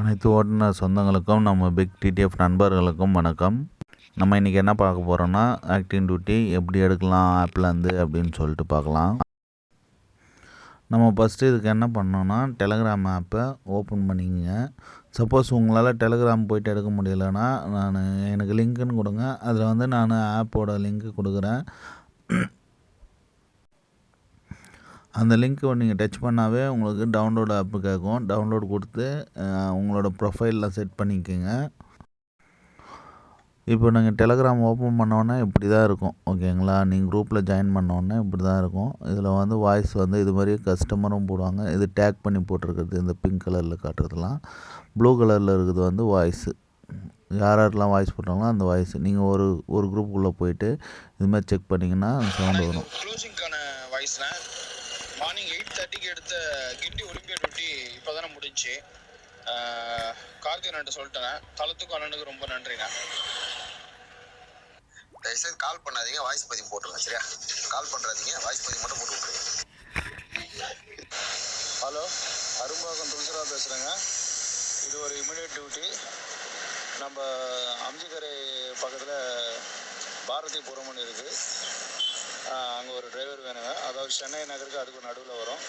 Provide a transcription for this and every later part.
அனைத்து ஓட்டுநர் சொந்தங்களுக்கும் நம்ம பிக் டிடிஎஃப் நண்பர்களுக்கும் வணக்கம். நம்ம இன்றைக்கி என்ன பார்க்க போகிறோன்னா, ஆக்டிங் டியூட்டி எப்படி எடுக்கலாம் ஆப்லேருந்து அப்படின்னு சொல்லிட்டு பார்க்கலாம். நம்ம ஃபஸ்ட்டு இதுக்கு என்ன பண்ணோன்னா, டெலகிராம் ஆப்பை ஓப்பன் பண்ணிக்கங்க. சப்போஸ் உங்களால் டெலகிராம் போய்ட்டு எடுக்க முடியலைன்னா, எனக்கு லிங்க்குன்னு கொடுங்க. அதில் நான் ஆப்போட லிங்க்கு கொடுக்குறேன். அந்த லிங்க்கை நீங்கள் டச் பண்ணாவே உங்களுக்கு டவுன்லோட் ஆப்பு கேட்கும். டவுன்லோட் கொடுத்து உங்களோட ப்ரொஃபைலில் செட் பண்ணிக்கோங்க. இப்போ நீங்கள் டெலகிராம் ஓப்பன் பண்ணோன்னே இப்படி தான் இருக்கும், ஓகேங்களா? நீங்கள் குரூப்பில் ஜாயின் பண்ணோன்னே இப்படி தான் இருக்கும். இதில் வாய்ஸ் இது மாதிரி கஸ்டமரும் போடுவாங்க. இது டேக் பண்ணி போட்டிருக்கிறது இந்த பிங்க் கலரில் காட்டுறதுலாம். ப்ளூ கலரில் இருக்குது வாய்ஸு. யாரெல்லாம் வாய்ஸ் போட்டாங்களோ அந்த வாய்ஸ் நீங்கள் ஒரு குரூப்புக்குள்ளே போயிட்டு இது மாதிரி செக் பண்ணிங்கன்னா அந்த சவுண்டு வரும். மார்னிங் 8:30க்கு எடுத்த கிட்டி ஒலிம்பியா டியூட்டி இப்போ தானே முடிஞ்சு. கார்த்திகை நட்டு சொல்லிட்டேன். தளத்துக்கு அண்ணனுக்கு ரொம்ப நன்றிண்ணா. தயவுசெய்து கால் பண்ணாதீங்க, வாய்ஸ் பதிவு போட்டுருங்க, சரியா? கால் பண்ணுறாதீங்க, வாய்ஸ் பதிவு மட்டும் போட்டு விட்ருங்க. ஹலோ, அரும்பாக்கம் துளசிரா பேசுகிறேங்க. இது ஒரு இமிடியேட் டியூட்டி. நம்ம அம்ஜிக்கரை பக்கத்தில் பாரதிபுரம்னு இருக்குது. அங்கே ஒரு டிரைவர் வேணுங்க. அதாவது சென்னை நகருக்கு அதுக்கு நடுவில் வரும்.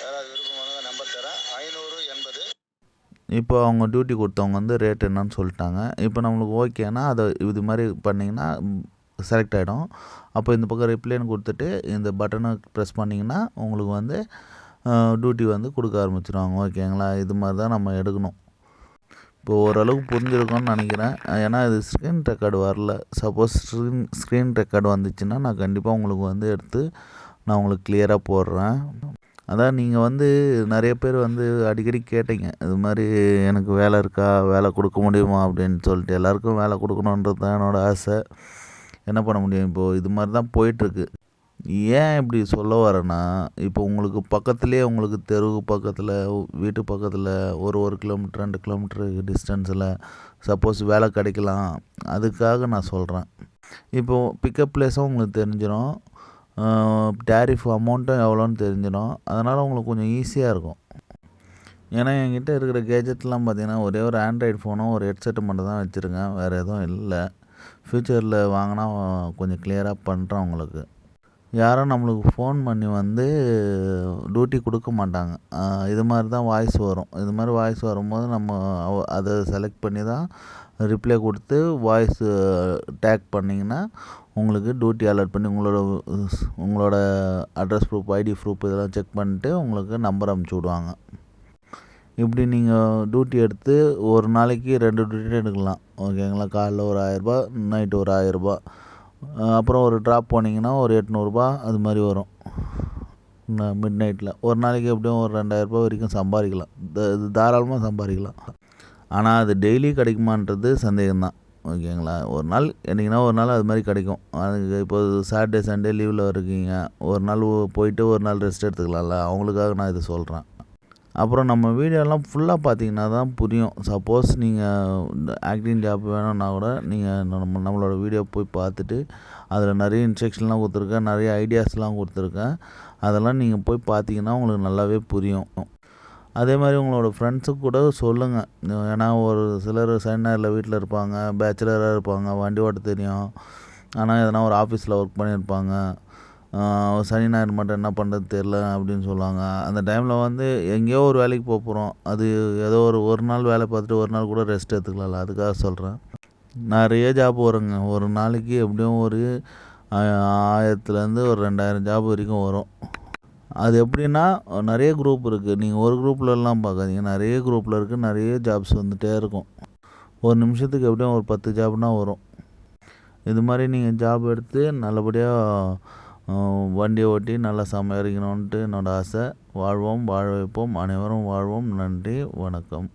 யாராவது விருப்பமான நம்பர் தரேன், 580. இப்போ அவங்க டியூட்டி கொடுத்தவங்க ரேட் என்னன்னு சொல்லிட்டாங்க. இப்போ நம்மளுக்கு ஓகேனா அதை இது மாதிரி பண்ணிங்கன்னா செலக்ட் ஆகிடும். அப்போ இந்த பக்கம் ரிப்ளைன்னு கொடுத்துட்டு இந்த பட்டனை ப்ரெஸ் பண்ணிங்கன்னா உங்களுக்கு டியூட்டி கொடுக்க ஆரம்பிச்சிடுவாங்க, ஓகேங்களா? இது மாதிரி தான் நம்ம எடுக்கணும். இப்போ ஓரளவுக்கு புரிஞ்சிருக்கோன்னு நினைக்கிறேன். ஏன்னா இது ஸ்க்ரீன் ரெக்கார்டு வரல. சப்போஸ் ஸ்க்ரீன் ரெக்கார்டு வந்துச்சுன்னா நான் கண்டிப்பாக உங்களுக்கு எடுத்து நான் உங்களுக்கு கிளியராக போடுறேன். அதான் நீங்கள் நிறைய பேர் அடிக்கடி கேட்டீங்க, இது மாதிரி எனக்கு வேலை இருக்கா, வேலை கொடுக்க முடியுமா அப்படின்னு சொல்லிட்டு. எல்லாருக்கும் வேலை கொடுக்கணுன்றது தான் என்னோடய ஆசை. என்ன பண்ண முடியும்? இப்போது இது மாதிரி தான் போயிட்டுருக்கு. ஏன் இப்படி சொல்ல வரேன்னா, இப்போ உங்களுக்கு பக்கத்துலேயே உங்களுக்கு தெருவுக்கு பக்கத்தில், வீட்டு பக்கத்தில் ஒரு கிலோமீட்டர் 2 கிலோமீட்டர் டிஸ்டன்ஸில் சப்போஸ் வேலை கிடைக்கலாம். அதுக்காக நான் சொல்கிறேன். இப்போது பிக்கப் பிளேஸும் உங்களுக்கு தெரிஞ்சிடும், டேரிஃப் அமௌண்ட்டும் எவ்வளோன்னு தெரிஞ்சிடும். அதனால் உங்களுக்கு கொஞ்சம் ஈஸியாக இருக்கும். ஏன்னா என்கிட்ட இருக்கிற கேஜெட்லாம் பார்த்திங்கன்னா ஒரே ஒரு ஆண்ட்ராய்டு ஃபோனும் ஒரு ஹெட்செட்டு மட்டும் தான் வச்சுருக்கேன், வேறு எதுவும் இல்லை. ஃப்யூச்சரில் வாங்கினா கொஞ்சம் கிளியராக பண்ணுறேன் உங்களுக்கு. யாரும் நம்மளுக்கு ஃபோன் பண்ணி டியூட்டி கொடுக்க மாட்டாங்க. இது மாதிரி தான் வாய்ஸ் வரும். இது மாதிரி வாய்ஸ் வரும்போது நம்ம அதை செலக்ட் பண்ணி தான் ரிப்ளை கொடுத்து வாய்ஸ் டேக் பண்ணிங்கன்னா உங்களுக்கு டியூட்டி அலர்ட் பண்ணி உங்களோட அட்ரஸ் ப்ரூஃப், ஐடி ப்ரூஃப் இதெல்லாம் செக் பண்ணிட்டு உங்களுக்கு நம்பர் அமுச்சு விடுவாங்க. இப்படி நீங்கள் டியூட்டி எடுத்து ஒரு நாளைக்கு 2 டியூட்டி எடுக்கலாம், ஓகேங்களா? காலைல ஒரு 1000ரூபா, நைட்டு ஒரு 1000ரூபா. அப்புறம் ஒரு ட்ராப் போனீங்கன்னா ஒரு 800ரூபா அது மாதிரி வரும். மிட் நைட்டில் ஒரு நாளைக்கு எப்படியும் ஒரு 2000ரூபா வரைக்கும் சம்பாதிக்கலாம். இது தாராளமாக சம்பாதிக்கலாம். ஆனால் அது டெய்லி கிடைக்குமான்றது சந்தேகம்தான், ஓகேங்களா? ஒரு நாள் என்னைக்குன்னா ஒரு நாள் அது மாதிரி கிடைக்கும். அதுக்கு இப்போ சாட்டர்டே சண்டே லீவில் இருக்கீங்க, ஒரு நாள் போயிட்டு ஒரு நாள் ரெஸ்ட் எடுத்துக்கலாம்ல, அவங்களுக்காக நான் இதை சொல்கிறேன். அப்புறம் நம்ம வீடியோலாம் ஃபுல்லாக பார்த்தீங்கன்னா தான் புரியும். சப்போஸ் நீங்கள் ஆக்டிங் ஜாப் வேணும்னா கூட நீங்கள் நம்மளோட வீடியோ போய் பார்த்துட்டு அதில் நிறைய இன்ஸ்ட்ரக்ஷன்லாம் கொடுத்துருக்கேன், நிறைய ஐடியாஸ்லாம் கொடுத்துருக்கேன். அதெல்லாம் நீங்கள் போய் பார்த்தீங்கன்னா உங்களுக்கு நல்லாவே புரியும். அதே மாதிரி உங்களோட ஃப்ரெண்ட்ஸுக்கு கூட சொல்லுங்கள். ஏன்னா ஒரு சிலர் சைனாரில் வீட்டில் இருப்பாங்க, பேச்சுலராக இருப்பாங்க, வண்டி ஓட்ட தெரியும், ஆனால் எதனா ஒரு ஆஃபீஸில் ஒர்க் பண்ணியிருப்பாங்க. சனி ஞாயிறு மட்டும் என்ன பண்ணுறது தெரில அப்படின்னு சொல்லுவாங்க. அந்த டைமில் எங்கேயோ ஒரு வேலைக்கு போகிறோம், அது ஏதோ ஒரு நாள் வேலை பார்த்துட்டு ஒரு நாள் கூட ரெஸ்ட் எடுத்துக்கலாம்ல, அதுக்காக சொல்கிறேன். நிறைய ஜாப் வருங்க. ஒரு நாளைக்கு எப்படியும் ஒரு 1000லேருந்து ஒரு 2000 ஜாப் வரைக்கும் வரும். அது எப்படின்னா நிறைய குரூப் இருக்குது. நீங்கள் ஒரு குரூப்லலாம் பார்க்காதீங்க, நிறைய குரூப்பில் இருக்குது, நிறைய ஜாப்ஸ் வந்துகிட்டே இருக்கும். ஒரு நிமிஷத்துக்கு எப்படியும் ஒரு 10 ஜாப்னால் வரும். இது மாதிரி நீங்கள் ஜாப் எடுத்து நல்லபடியாக வண்டியை ஓட்டி நல்லா சமைக்கணுன்ட்டு என்னோடய ஆசை. வாழ்வோம், வாழ வைப்போம், அனைவரும் வாழ்வோம். நன்றி, வணக்கம்.